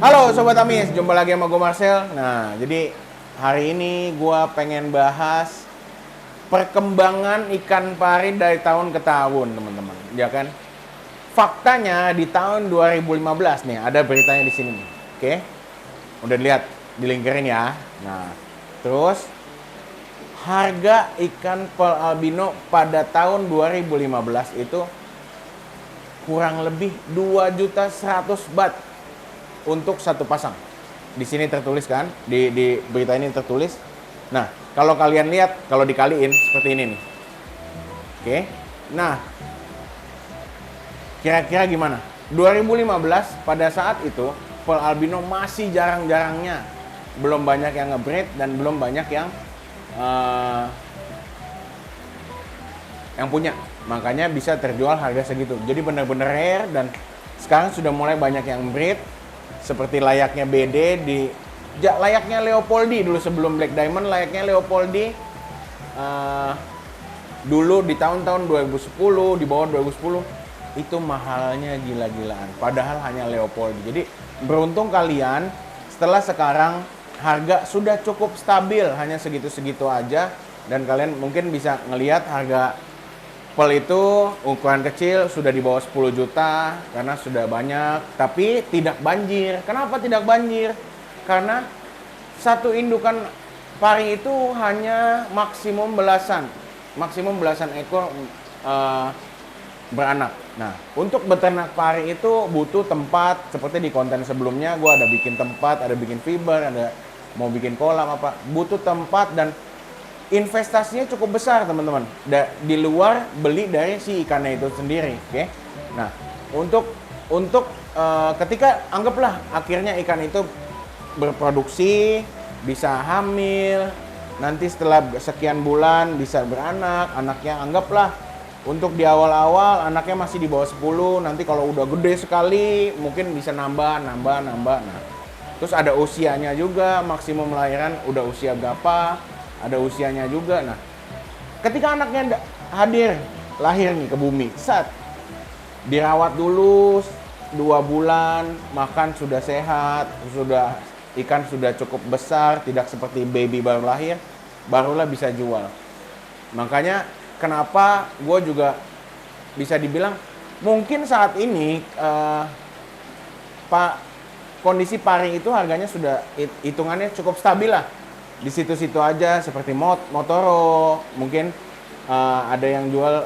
Halo Sobat Amis, jumpa lagi sama gue Marcel. Nah, jadi hari ini gue pengen bahas perkembangan ikan pari dari tahun ke tahun, teman-teman. Ya kan? Faktanya di tahun 2015 nih, ada beritanya di sini nih. Oke? Udah dilihat, dilingkarin ya. Nah, terus harga ikan pearl albino pada tahun 2015 itu kurang lebih 2.100.000 baht untuk satu pasang. Di sini tertulis kan, di berita ini tertulis. Nah, kalau kalian lihat, kalau dikaliin seperti ini nih. Oke. Nah, kira-kira gimana? 2015 pada saat itu pearl albino masih jarang-jarangnya. Belum banyak yang ngebreed dan belum banyak yang punya. Makanya bisa terjual harga segitu. Jadi benar-benar rare dan sekarang sudah mulai banyak yang breed. Seperti layaknya BD layaknya Leopoldi dulu sebelum Black Diamond, layaknya Leopoldi dulu di tahun-tahun 2010, di bawah 2010 itu mahalnya gila-gilaan. Padahal hanya Leopoldi. Jadi beruntung kalian setelah sekarang harga sudah cukup stabil, hanya segitu-segitu aja dan kalian mungkin bisa ngelihat harga pearl itu ukuran kecil sudah di bawah 10 juta karena sudah banyak, tapi tidak banjir. Kenapa tidak banjir? Karena satu indukan pari itu hanya maksimum belasan ekor beranak. Nah, untuk beternak pari itu butuh tempat. Seperti di konten sebelumnya gue ada bikin tempat, ada bikin fiber, ada mau bikin kolam apa, butuh tempat dan investasinya cukup besar, teman-teman. Di luar beli dari si ikannya itu sendiri, oke? Nah, untuk ketika anggaplah akhirnya ikan itu berproduksi, bisa hamil, nanti setelah sekian bulan bisa beranak, anaknya anggaplah untuk di awal-awal anaknya masih di bawah 10, nanti kalau udah gede sekali mungkin bisa nambah. Nah, terus ada usianya juga, maksimum lahiran udah usia berapa, ada usianya juga. Nah, ketika anaknya lahir nih ke bumi, dirawat dulu 2 bulan, makan sudah sehat, ikan sudah cukup besar, tidak seperti baby baru lahir, barulah bisa jual. Makanya kenapa gue juga bisa dibilang mungkin saat ini kondisi pari itu harganya sudah hitungannya cukup stabil lah. Di situ-situ aja seperti Motoro mungkin ada yang jual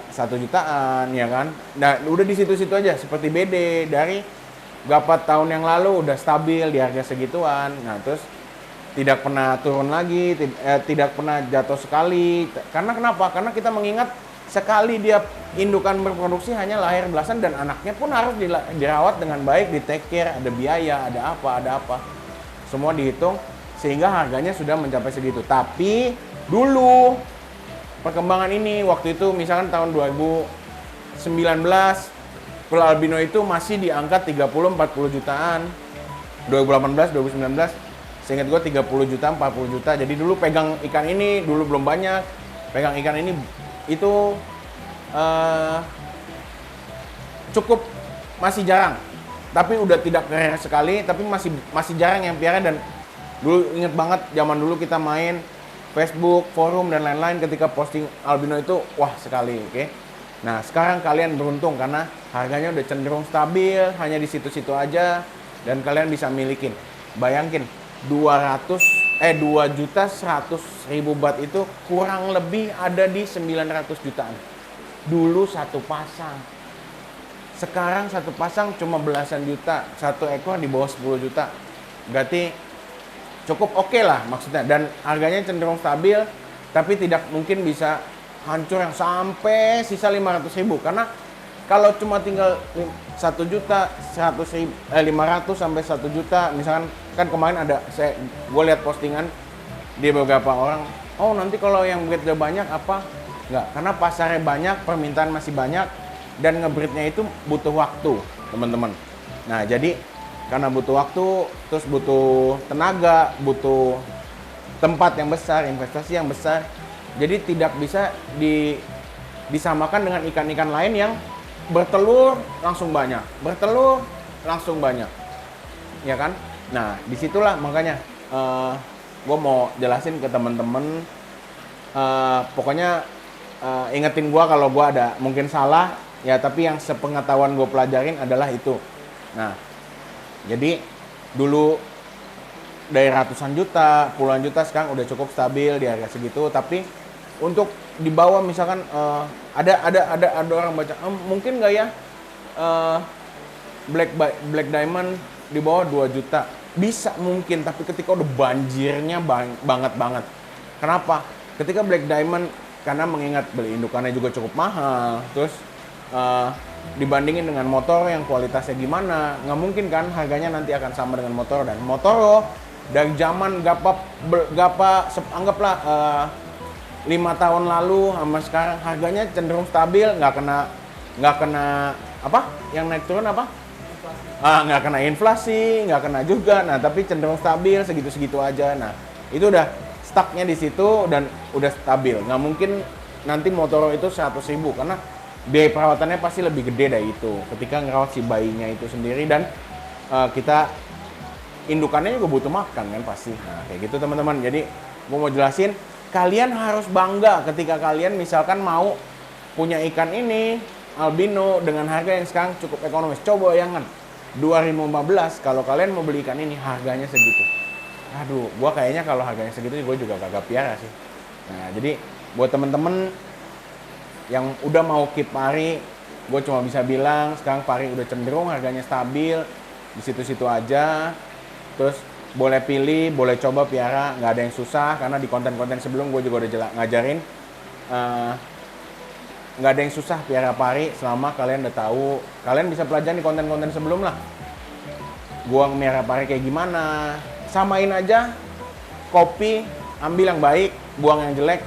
1 jutaan ya kan. Nah, udah di situ-situ aja seperti BD dari berapa tahun yang lalu udah stabil di harga segituan. Nah, terus tidak pernah turun lagi, tidak pernah jatuh sekali. Karena kenapa? Karena kita mengingat sekali dia indukan berproduksi hanya lahir belasan dan anaknya pun harus dirawat dengan baik, di take care, ada biaya, ada apa. Semua dihitung sehingga harganya sudah mencapai segitu. Tapi dulu perkembangan ini waktu itu misalkan tahun 2019 pearl albino itu masih di angka 30-40 jutaan. 2018, 2019 seingat gue 30 juta, 40 juta. Jadi dulu pegang ikan ini dulu belum banyak. Pegang ikan ini itu cukup masih jarang. Tapi udah tidak rare sekali, tapi masih jarang yang piara. Dan dulu inget banget zaman dulu kita main Facebook, forum dan lain-lain ketika posting albino itu wah sekali, oke? Nah, sekarang kalian beruntung karena harganya udah cenderung stabil, hanya di situ-situ aja dan kalian bisa milikin. Bayangin 2.100.000 baht itu kurang lebih ada di 900 jutaan. Dulu satu pasang. Sekarang satu pasang cuma belasan juta, satu ekor di bawah 10 juta. Berarti cukup oke lah maksudnya, dan harganya cenderung stabil, tapi tidak mungkin bisa hancur yang sampai sisa 500.000 karena kalau cuma tinggal 1 juta, 500 sampai 1 juta, misalkan kan kemarin gue lihat postingan di beberapa orang, oh nanti kalau yang breed udah banyak apa? Enggak, karena pasarnya banyak, permintaan masih banyak, dan ngebreednya itu butuh waktu, teman-teman. Nah, jadi karena butuh waktu, terus butuh tenaga, butuh tempat yang besar, investasi yang besar. Jadi tidak bisa disamakan dengan ikan-ikan lain yang bertelur langsung banyak. ya kan? Nah, disitulah makanya gue mau jelasin ke temen-temen, pokoknya ingetin gue kalau gue ada mungkin salah, ya tapi yang sepengetahuan gue pelajarin adalah itu. Nah, jadi dulu dari ratusan juta, puluhan juta, sekarang udah cukup stabil di harga segitu. Tapi untuk di bawah misalkan ada orang baca, mungkin nggak ya Black Diamond di bawah 2 juta? Bisa mungkin, tapi ketika udah banjirnya banget. Kenapa? Ketika Black Diamond, karena mengingat beli indukannya juga cukup mahal, terus dibandingin dengan motor yang kualitasnya gimana, nggak mungkin kan harganya nanti akan sama dengan motor. Dan motor dari zaman anggaplah 5 tahun lalu sama sekarang harganya cenderung stabil, nggak kena apa yang naik turun apa, nggak kena inflasi, nggak kena juga. Nah, tapi cenderung stabil segitu aja. Nah, itu udah stucknya di situ dan udah stabil. Nggak mungkin nanti motor itu 100.000 karena biaya perawatannya pasti lebih gede dari itu ketika ngerawat si bayinya itu sendiri. Dan kita indukannya juga butuh makan kan pasti. Nah, kayak gitu teman-teman. Jadi gue mau jelasin, kalian harus bangga ketika kalian misalkan mau punya ikan ini albino dengan harga yang sekarang cukup ekonomis. Coba bayangkan 2015 kalau kalian mau beli ikan ini harganya segitu. Aduh, gua kayaknya kalau harganya segitu gue juga kagak piara sih. Nah, jadi buat temen-temen yang udah mau keep pari, gue cuma bisa bilang sekarang pari udah cenderung harganya stabil di situ-situ aja. Terus boleh pilih, boleh coba piara, nggak ada yang susah karena di konten-konten sebelum gue juga udah ngajarin nggak ada yang susah piara pari selama kalian udah tahu. Kalian bisa pelajari konten-konten sebelum lah. Gua miara pari kayak gimana. Samain aja kopi, ambil yang baik, buang yang jelek.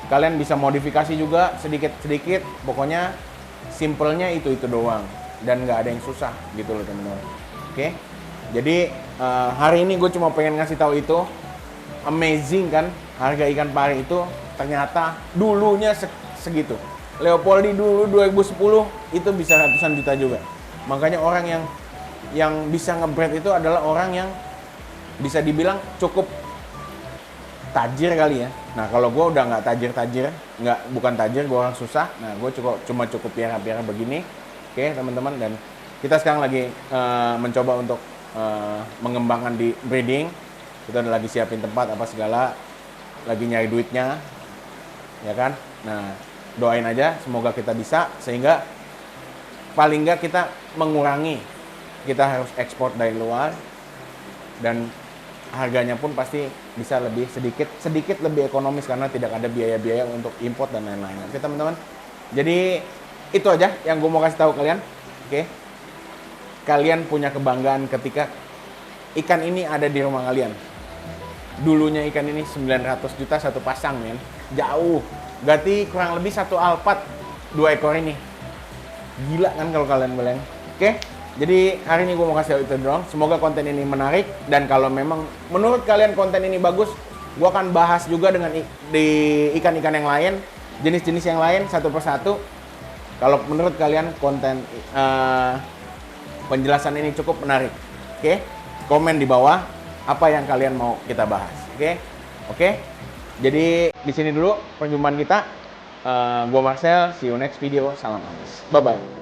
Kalian bisa modifikasi juga sedikit-sedikit. Pokoknya simpelnya itu doang. Dan nggak ada yang susah gitu loh teman-teman. Oke. Jadi hari ini gue cuma pengen ngasih tahu itu. Amazing kan harga ikan pari itu ternyata dulunya segitu. Leopoldi dulu 2010 itu bisa ratusan juta juga. Makanya orang yang bisa ngebreed itu adalah orang yang bisa dibilang cukup tajir kali ya. Nah, kalau gue udah nggak tajir, bukan tajir, gue orang susah. Nah, gue cuma cukup piara-piara begini. Oke, teman-teman, dan kita sekarang lagi mencoba untuk mengembangkan di breeding. Kita udah lagi siapin tempat apa segala, lagi nyari duitnya, ya kan? Nah, doain aja semoga kita bisa sehingga paling nggak kita mengurangi, kita harus ekspor dari luar dan harganya pun pasti bisa lebih sedikit lebih ekonomis karena tidak ada biaya-biaya untuk import dan lain-lain. Oke teman-teman, jadi itu aja yang gue mau kasih tahu kalian. Oke, kalian punya kebanggaan ketika ikan ini ada di rumah kalian. Dulunya ikan ini 900 juta satu pasang, men, jauh. Berarti kurang lebih 1 alpat 2 ekor ini. Gila kan kalau kalian bilang. Oke, jadi hari ini gue mau kasih itu doang. Semoga konten ini menarik. Dan kalau memang menurut kalian konten ini bagus, gue akan bahas juga dengan di ikan-ikan yang lain, jenis-jenis yang lain satu persatu. Kalau menurut kalian konten penjelasan ini cukup menarik, oke? Komen di bawah apa yang kalian mau kita bahas, oke? Jadi di sini dulu perjumpaan kita. Gua Marcel, see you next video. Salam amis. Bye bye.